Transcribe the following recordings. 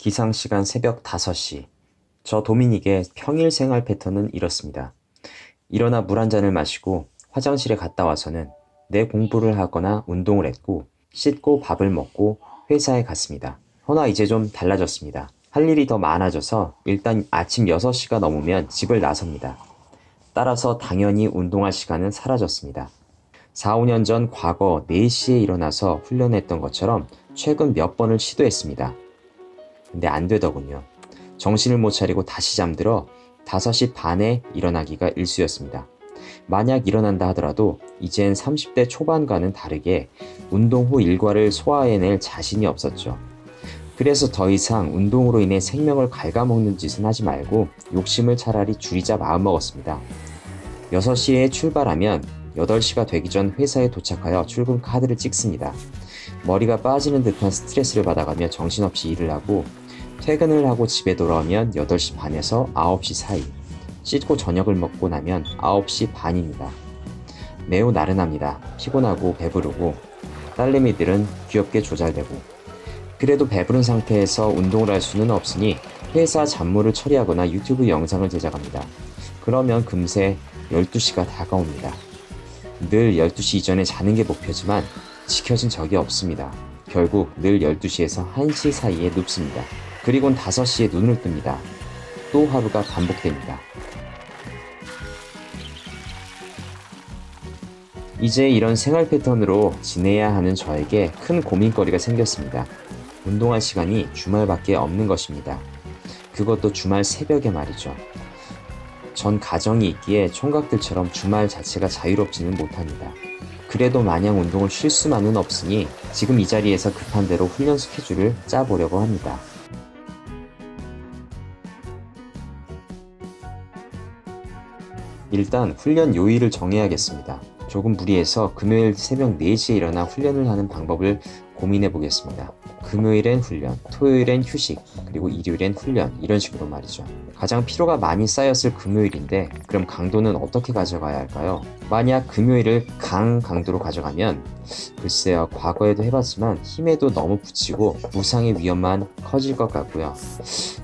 기상시간 새벽 5시. 저 도미닉의 평일 생활 패턴은 이렇습니다. 일어나 물 한 잔을 마시고 화장실에 갔다 와서는 내 공부를 하거나 운동을 했고 씻고 밥을 먹고 회사에 갔습니다. 허나 이제 좀 달라졌습니다. 할 일이 더 많아져서 일단 아침 6시가 넘으면 집을 나섭니다. 따라서 당연히 운동할 시간은 사라졌습니다. 4, 5년 전 과거 4시에 일어나서 훈련했던 것처럼 최근 몇 번을 시도했습니다. 근데 안 되더군요. 정신을 못 차리고 다시 잠들어 5시 반에 일어나기가 일쑤였습니다. 만약 일어난다 하더라도 이젠 30대 초반과는 다르게 운동 후 일과를 소화해낼 자신이 없었죠. 그래서 더 이상 운동으로 인해 생명을 갉아먹는 짓은 하지 말고 욕심을 차라리 줄이자 마음먹었습니다. 6시에 출발하면 8시가 되기 전 회사에 도착하여 출근 카드를 찍습니다. 머리가 빠지는 듯한 스트레스를 받아가며 정신없이 일을 하고 퇴근을 하고 집에 돌아오면 8시 반에서 9시 사이, 씻고 저녁을 먹고 나면 9시 반입니다. 매우 나른합니다. 피곤하고 배부르고 딸내미들은 귀엽게 조잘되고 그래도 배부른 상태에서 운동을 할 수는 없으니 회사 잡무를 처리하거나 유튜브 영상을 제작합니다. 그러면 금세 12시가 다가옵니다. 늘 12시 이전에 자는 게 목표지만 지켜진 적이 없습니다. 결국 늘 12시에서 1시 사이에 눕습니다. 그리곤 5시에 눈을 뜹니다. 또 하루가 반복됩니다. 이제 이런 생활 패턴으로 지내야 하는 저에게 큰 고민거리가 생겼습니다. 운동할 시간이 주말밖에 없는 것입니다. 그것도 주말 새벽에 말이죠. 전 가정이 있기에 총각들처럼 주말 자체가 자유롭지는 못합니다. 그래도 마냥 운동을 쉴 수만은 없으니 지금 이 자리에서 급한 대로 훈련 스케줄을 짜보려고 합니다. 일단 훈련 요일을 정해야겠습니다. 조금 무리해서 금요일 새벽 4시에 일어나 훈련을 하는 방법을 고민해 보겠습니다. 금요일엔 훈련, 토요일엔 휴식, 그리고 일요일엔 훈련, 이런 식으로 말이죠. 가장 피로가 많이 쌓였을 금요일인데 그럼 강도는 어떻게 가져가야 할까요? 만약 금요일을 강도로 가져가면 글쎄요, 과거에도 해봤지만 힘에도 너무 붙이고 부상의 위험만 커질 것 같고요.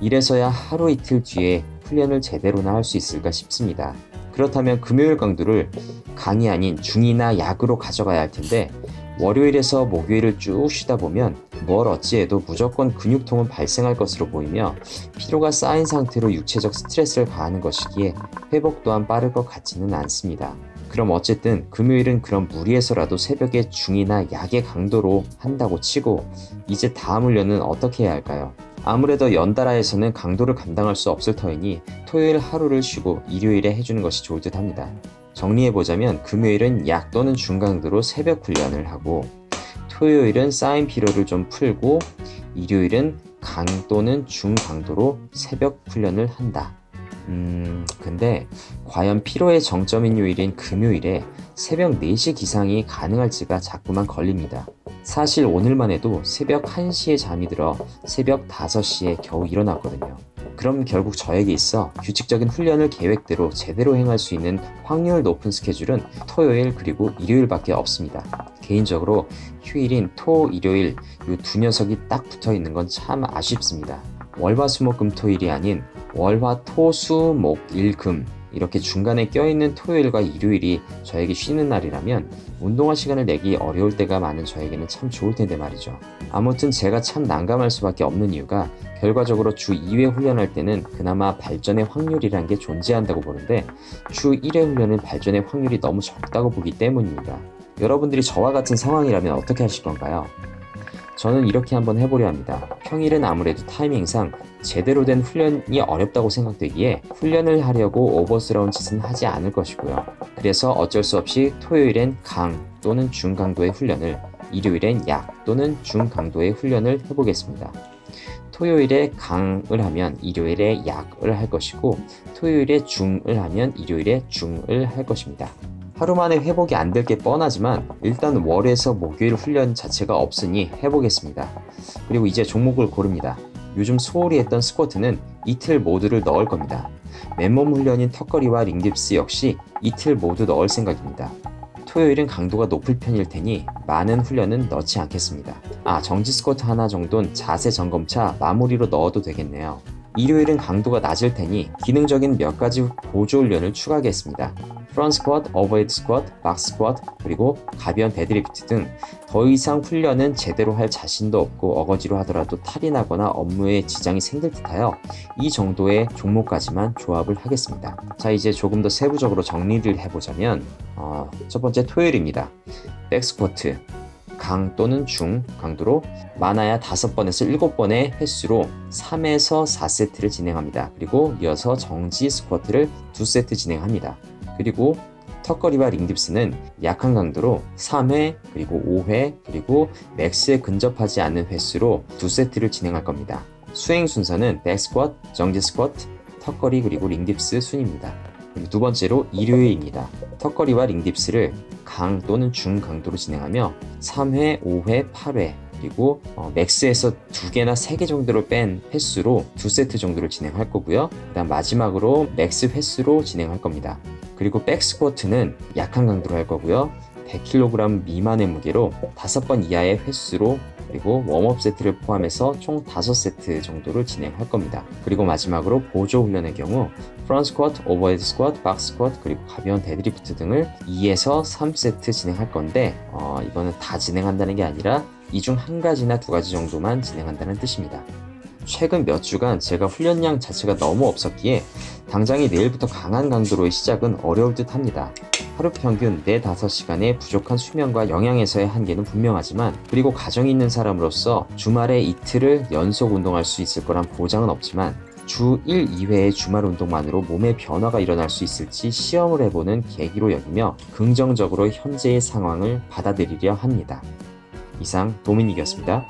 이래서야 하루 이틀 뒤에 훈련을 제대로나 할 수 있을까 싶습니다. 그렇다면 금요일 강도를 강이 아닌 중이나 약으로 가져가야 할 텐데 월요일에서 목요일을 쭉 쉬다 보면 뭘 어찌해도 무조건 근육통은 발생할 것으로 보이며 피로가 쌓인 상태로 육체적 스트레스를 가하는 것이기에 회복 또한 빠를 것 같지는 않습니다. 그럼 어쨌든 금요일은 그럼 무리해서라도 새벽에 중이나 약의 강도로 한다고 치고 이제 다음 훈련은 어떻게 해야 할까요? 아무래도 연달아에서는 강도를 감당할 수 없을 터이니 토요일 하루를 쉬고 일요일에 해주는 것이 좋을 듯 합니다. 정리해보자면 금요일은 약 또는 중강도로 새벽 훈련을 하고 토요일은 쌓인 피로를 좀 풀고 일요일은 강 또는 중강도로 새벽 훈련을 한다. 근데 과연 피로의 정점인 요일인 금요일에 새벽 4시 기상이 가능할지가 자꾸만 걸립니다. 사실 오늘만 해도 새벽 1시에 잠이 들어 새벽 5시에 겨우 일어났거든요. 그럼 결국 저에게 있어 규칙적인 훈련을 계획대로 제대로 행할 수 있는 확률 높은 스케줄은 토요일 그리고 일요일밖에 없습니다. 개인적으로 휴일인 토, 일요일 이 두 녀석이 딱 붙어 있는 건 참 아쉽습니다. 월화수목금토일이 아닌 월화토수목일금 이렇게 중간에 껴있는 토요일과 일요일이 저에게 쉬는 날이라면 운동할 시간을 내기 어려울 때가 많은 저에게는 참 좋을 텐데 말이죠. 아무튼 제가 참 난감할 수밖에 없는 이유가 결과적으로 주 2회 훈련할 때는 그나마 발전의 확률이란 게 존재한다고 보는데 주 1회 훈련은 발전의 확률이 너무 적다고 보기 때문입니다. 여러분들이 저와 같은 상황이라면 어떻게 하실 건가요? 저는 이렇게 한번 해보려 합니다. 평일은 아무래도 타이밍상 제대로 된 훈련이 어렵다고 생각되기에 훈련을 하려고 오버스러운 짓은 하지 않을 것이고요. 그래서 어쩔 수 없이 토요일엔 강 또는 중강도의 훈련을, 일요일엔 약 또는 중강도의 훈련을 해보겠습니다. 토요일에 강을 하면 일요일에 약을 할 것이고 토요일에 중을 하면 일요일에 중을 할 것입니다. 하루 만에 회복이 안 될 게 뻔하지만 일단 월에서 목요일 훈련 자체가 없으니 해보겠습니다. 그리고 이제 종목을 고릅니다. 요즘 소홀히 했던 스쿼트는 이틀 모두를 넣을 겁니다. 맨몸 훈련인 턱걸이와 링딥스 역시 이틀 모두 넣을 생각입니다. 토요일은 강도가 높을 편일 테니 많은 훈련은 넣지 않겠습니다. 정지 스쿼트 하나 정도는 자세 점검차 마무리로 넣어도 되겠네요. 일요일은 강도가 낮을 테니 기능적인 몇 가지 보조 훈련을 추가하겠습니다. 프론트 스쿼트, 오버헤드 스쿼트, 박스 스쿼트, 그리고 가벼운 데드리프트 등 더 이상 훈련은 제대로 할 자신도 없고 어거지로 하더라도 탈이 나거나 업무에 지장이 생길 듯하여 이 정도의 종목까지만 조합을 하겠습니다. 자, 이제 조금 더 세부적으로 정리를 해보자면 첫 번째 토요일입니다. 백 스쿼트 강 또는 중 강도로 많아야 5번에서 7번의 횟수로 3에서 4세트를 진행합니다. 그리고 이어서 정지 스쿼트를 2세트 진행합니다. 그리고 턱걸이와 링딥스는 약한 강도로 3회, 그리고 5회, 그리고 맥스에 근접하지 않는 횟수로 2세트를 진행할 겁니다. 수행 순서는 백 스쿼트, 정지 스쿼트, 턱걸이, 그리고 링딥스 순입니다. 그리고 두 번째로 일요일입니다. 턱걸이와 링딥스를 강 또는 중 강도로 진행하며 3회, 5회, 8회, 그리고 맥스에서 2개나 3개 정도를 뺀 횟수로 2세트 정도를 진행할 거고요. 그 다음 마지막으로 맥스 횟수로 진행할 겁니다. 그리고 백 스쿼트는 약한 강도로 할 거고요. 100kg 미만의 무게로 5번 이하의 횟수로, 그리고 웜업 세트를 포함해서 총 5세트 정도를 진행할 겁니다. 그리고 마지막으로 보조 훈련의 경우 프론트 스쿼트, 오버헤드 스쿼트, 박스 스쿼트, 그리고 가벼운 데드리프트 등을 2에서 3세트 진행할 건데 이거는 다 진행한다는 게 아니라 이 중 한 가지나 2가지 정도만 진행한다는 뜻입니다. 최근 몇 주간 제가 훈련량 자체가 너무 없었기에 당장이 내일부터 강한 강도로의 시작은 어려울 듯 합니다. 하루 평균 4-5시간의 부족한 수면과 영양에서의 한계는 분명하지만, 그리고 가정이 있는 사람으로서 주말에 이틀을 연속 운동할 수 있을 거란 보장은 없지만 주 1, 2회의 주말 운동만으로 몸의 변화가 일어날 수 있을지 시험을 해보는 계기로 여기며 긍정적으로 현재의 상황을 받아들이려 합니다. 이상 도미닉이었습니다.